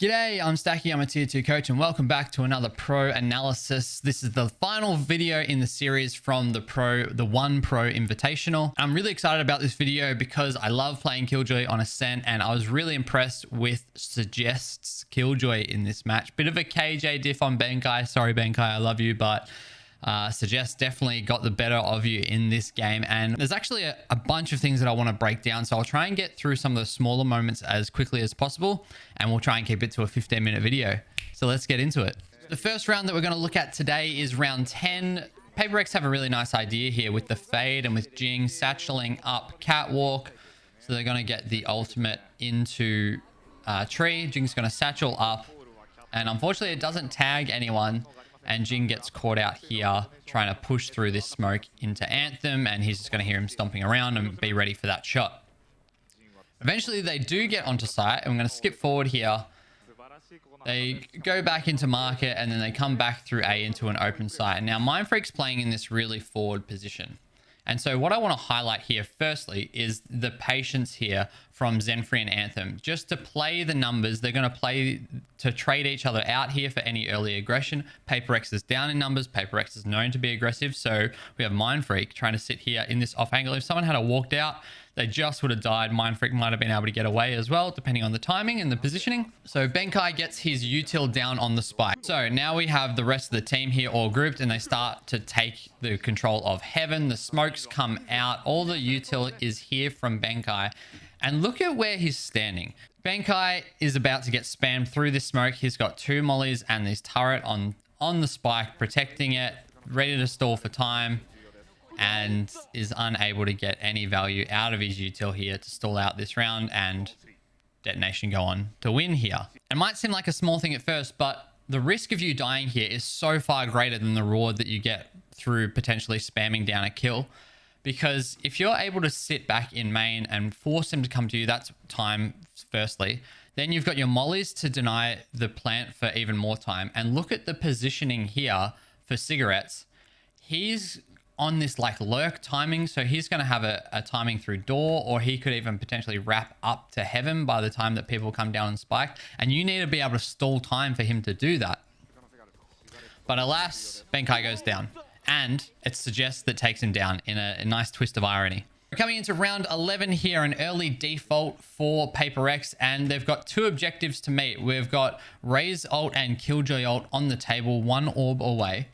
G'day, I'm Stacky, I'm a tier 2 coach and welcome back to another pro analysis. This is the final video in the series from the One Pro Invitational. I'm really excited about this video because I love playing Killjoy on Ascent and I was really impressed with Suggest's Killjoy in this match. Bit of a KJ diff on Benkai. Sorry Benkai, I love you, but Suggest definitely got the better of you in this game, and there's actually a bunch of things that I want to break down, so I'll try and get through some of the smaller moments as quickly as possible, and we'll try and keep it to a 15-minute video. So let's get into it. The first round that we're going to look at today is round 10. PRX have a really nice idea here with the fade and with Jing satcheling up catwalk, so they're going to get the ultimate into tree. Jing's going to satchel up, and unfortunately it doesn't tag anyone. And Jing gets caught out here trying to push through this smoke into Anthem, and he's just going to hear him stomping around and be ready for that shot. Eventually they do get onto site, and I'm going to skip forward here. They go back into market and then they come back through A into an open site. Now Mindfreak's playing in this really forward position. And so what I want to highlight here firstly is the patience here from Zenfree and Anthem. Just to play the numbers, they're going to play to trade each other out here for any early aggression. PRX is down in numbers. PRX is known to be aggressive. So we have Mindfreak trying to sit here in this off angle. If someone had walked out, they just would have died. Mindfreak might have been able to get away as well, depending on the timing and the positioning. So Benkai gets his util down on the spike. So now we have the rest of the team here all grouped, and they start to take the control of heaven. The smokes come out. All the util is here from Benkai. And look at where he's standing. Benkai is about to get spammed through this smoke. He's got two mollies and this turret on the spike, protecting it, ready to stall for time, and is unable to get any value out of his util here to stall out this round, and Detonation go on to win here. It might seem like a small thing at first, but the risk of you dying here is so far greater than the reward that you get through potentially spamming down a kill. Because if you're able to sit back in main and force him to come to you, that's time firstly. Then you've got your mollies to deny the plant for even more time. And look at the positioning here for cigarettes. He's on this like lurk timing, so he's going to have a timing through door, or he could even potentially wrap up to heaven by the time that people come down and spike, and you need to be able to stall time for him to do that. But alas, Benkai goes down, and it Suggests that takes him down in a nice twist of irony. We're coming into round 11 here, an early default for PRX, and they've got two objectives to meet. We've got Raze ult and Killjoy ult on the table, one orb away,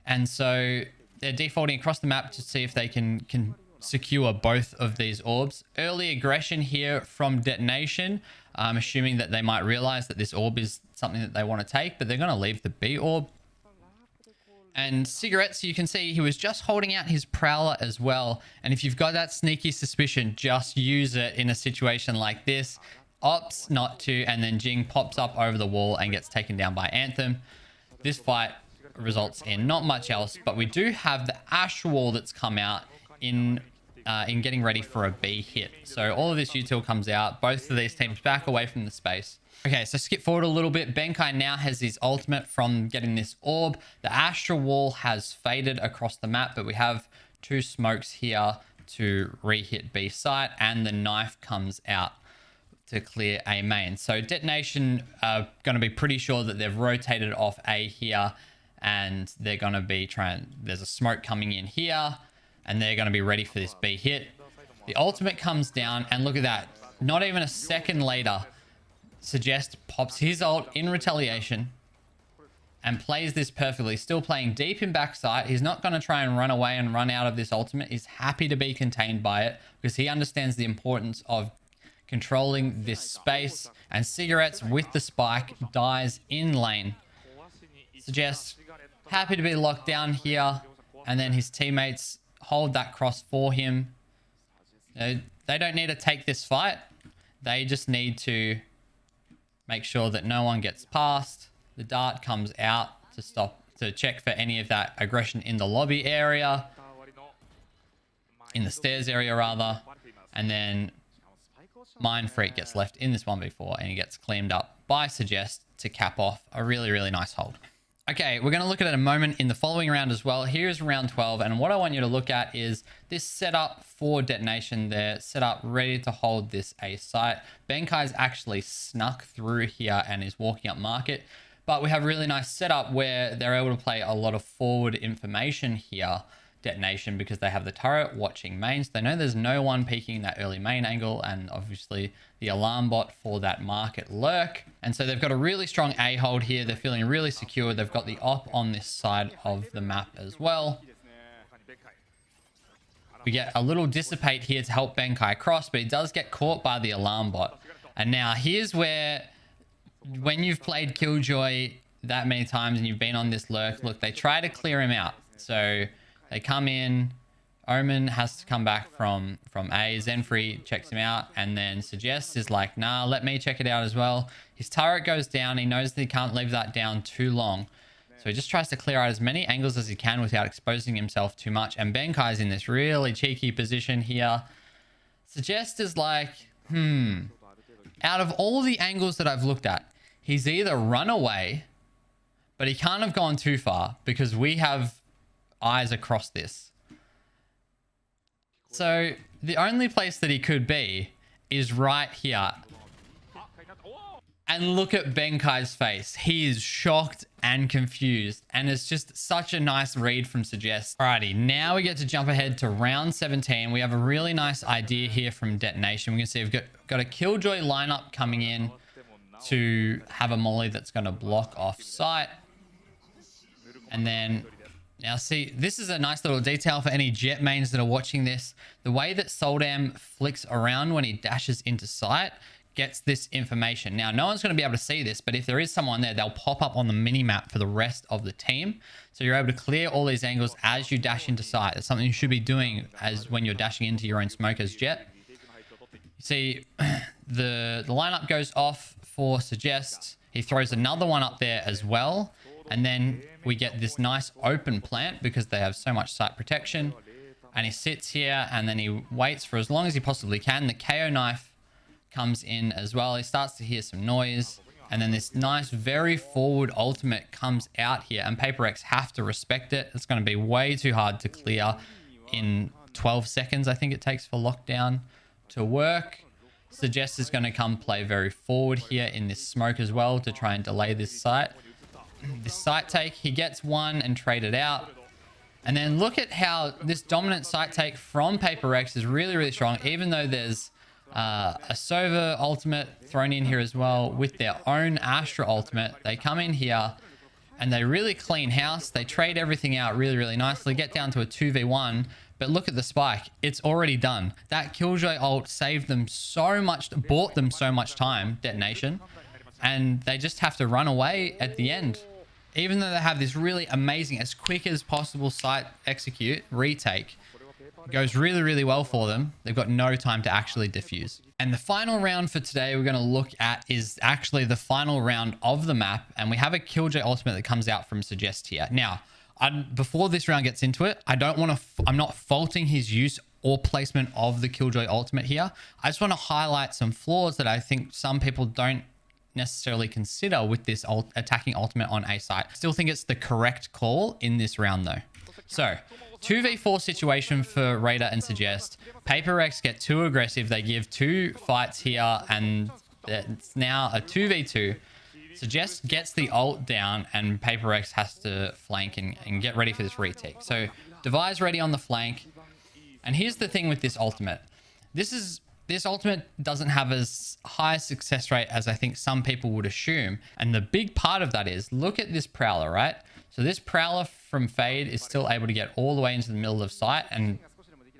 and so they're defaulting across the map to see if they can secure both of these orbs. Early aggression here from Detonation. I'm assuming that they might realize that this orb is something that they want to take, but they're going to leave the B orb. And Cigarettes, you can see he was just holding out his Prowler as well. And if you've got that sneaky suspicion, just use it in a situation like this. Opts not to, and then Jing pops up over the wall and gets taken down by Anthem. This fight results in not much else, but we do have the Ash Wall that's come out in getting ready for a B hit. So all of this util comes out. Both of these teams back away from the space. Okay, so skip forward a little bit. Benkai now has his ultimate from getting this orb. The Astral Wall has faded across the map, but we have two smokes here to re-hit B site, and the knife comes out to clear A main. So Detonation are going to be pretty sure that they've rotated off A here, and they're going to be there's a smoke coming in here, and they're going to be ready for this B hit. The ultimate comes down, and look at that. Not even a second later, Suggest pops his ult in retaliation and plays this perfectly. Still playing deep in backside. He's not going to try and run away and run out of this ultimate. He's happy to be contained by it because he understands the importance of controlling this space. And Cigarettes with the spike dies in lane. Suggest happy to be locked down here, and then his teammates hold that cross for him. They don't need to take this fight. They just need to make sure that no one gets past. The dart comes out to check for any of that aggression in the lobby area, in the stairs area rather, and then Mindfreak gets left in this 1v4 and he gets cleaned up by Suggest to cap off a really, really nice hold. Okay, we're going to look at it a moment in the following round as well. Here's round 12, and what I want you to look at is this setup for detonation. They're set up ready to hold this A site. Benkai's actually snuck through here and is walking up market, but we have a really nice setup where they're able to play a lot of forward information here, detonation, because they have the turret watching mains. They know there's no one peeking that early main angle, and obviously the alarm bot for that market lurk. And so they've got a really strong A hold here. They're feeling really secure. They've got the op on this side of the map as well. We get a little dissipate here to help Benkai cross, but he does get caught by the alarm bot. And now here's where, when you've played Killjoy that many times and you've been on this lurk, look, they try to clear him out. So they come in, Omen has to come back from A, Zenfree checks him out, and then Suggest is like, nah, let me check it out as well. His turret goes down, he knows that he can't leave that down too long. So he just tries to clear out as many angles as he can without exposing himself too much. And Benkai's in this really cheeky position here. Suggest is like, out of all the angles that I've looked at, he's either run away, but he can't have gone too far because we have eyes across this. So the only place that he could be is right here. And look at Benkai's face. He is shocked and confused, and it's just such a nice read from Suggest. Alrighty, now we get to jump ahead to round 17. We have a really nice idea here from detonation. We can see we've got a Killjoy lineup coming in to have a molly that's going to block off site. And then now see, this is a nice little detail for any Jet mains that are watching this. The way that Soldam flicks around when he dashes into sight gets this information. Now, no one's going to be able to see this, but if there is someone there, they'll pop up on the mini map for the rest of the team. So you're able to clear all these angles as you dash into sight. That's something you should be doing as when you're dashing into your own smoke as Jet. You see, the lineup goes off for Suggest. He throws another one up there as well. And then we get this nice open plant because they have so much sight protection. And he sits here and then he waits for as long as he possibly can. The KO knife comes in as well. He starts to hear some noise. And then this nice, very forward ultimate comes out here. And PRX have to respect it. It's going to be way too hard to clear in 12 seconds, I think it takes for lockdown to work. Suggest is going to come play very forward here in this smoke as well to try and delay this sight. This sight take, he gets one and traded out. And then look at how this dominant sight take from PRX is really, really strong, even though there's a Sova ultimate thrown in here as well with their own Astra ultimate. They come in here and they really clean house. They trade everything out really, really nicely, get down to a 2v1. But look at the spike. It's already done. That Killjoy ult saved them so much, bought them so much time, detonation. And they just have to run away at the end. Even though they have this really amazing, as quick as possible sight execute, retake, goes really, really well for them. They've got no time to actually defuse. And the final round for today we're going to look at is actually the final round of the map. And we have a Killjoy ultimate that comes out from Suggest here. Now, before this round gets into it, I'm not faulting his use or placement of the Killjoy ultimate here. I just want to highlight some flaws that I think some people don't necessarily consider with this attacking ultimate on A site. I still think it's the correct call in this round though. So 2v4 situation for Raider and Suggest. PRX get too aggressive. They give two fights here and it's now a 2v2. Suggest gets the ult down and PRX has to flank and get ready for this retake. So Devi's ready on the flank. And here's the thing with this ultimate. This ultimate doesn't have as high a success rate as I think some people would assume. And the big part of that is, look at this Prowler, right? So this Prowler from Fade is still able to get all the way into the middle of sight and,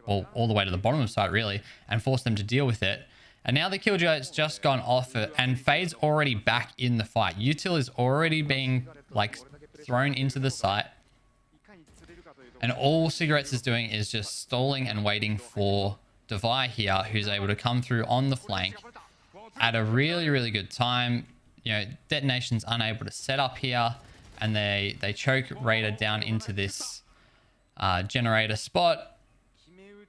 well, all the way to the bottom of sight really, and force them to deal with it. And now the Killjoy has just gone off it and Fade's already back in the fight. Util is already being like thrown into the site. And all Cigarettes is doing is just stalling and waiting for Devi here, who's able to come through on the flank at a really, really good time. You know, Detonation's unable to set up here and they choke Raider down into this generator spot.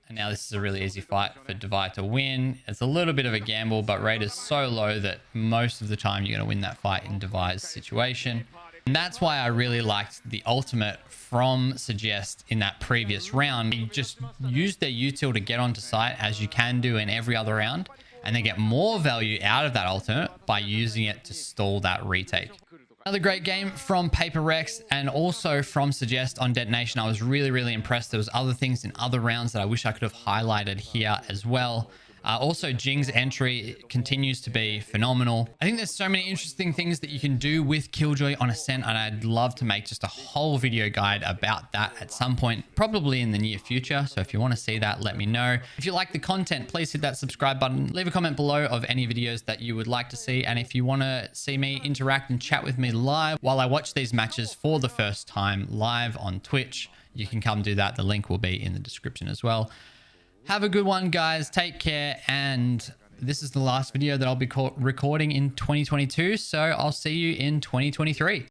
And now this is a really easy fight for Devi to win. It's a little bit of a gamble, but Raider's so low that most of the time you're going to win that fight in Devi's situation. And that's why I really liked the ultimate from Suggest in that previous round. You just use their util to get onto site as you can do in every other round, and then get more value out of that ultimate by using it to stall that retake. Another great game from PRX and also from Suggest on Detonation. I was really impressed. There was other things in other rounds that I wish I could have highlighted here as well. Also, Jing's entry continues to be phenomenal. I think there's so many interesting things that you can do with Killjoy on Ascent, and I'd love to make just a whole video guide about that at some point, probably in the near future. So if you want to see that, let me know. If you like the content, please hit that subscribe button. Leave a comment below of any videos that you would like to see. And if you want to see me interact and chat with me live while I watch these matches for the first time live on Twitch, you can come do that. The link will be in the description as well. Have a good one, guys. Take care. And this is the last video that I'll be recording in 2022. So I'll see you in 2023.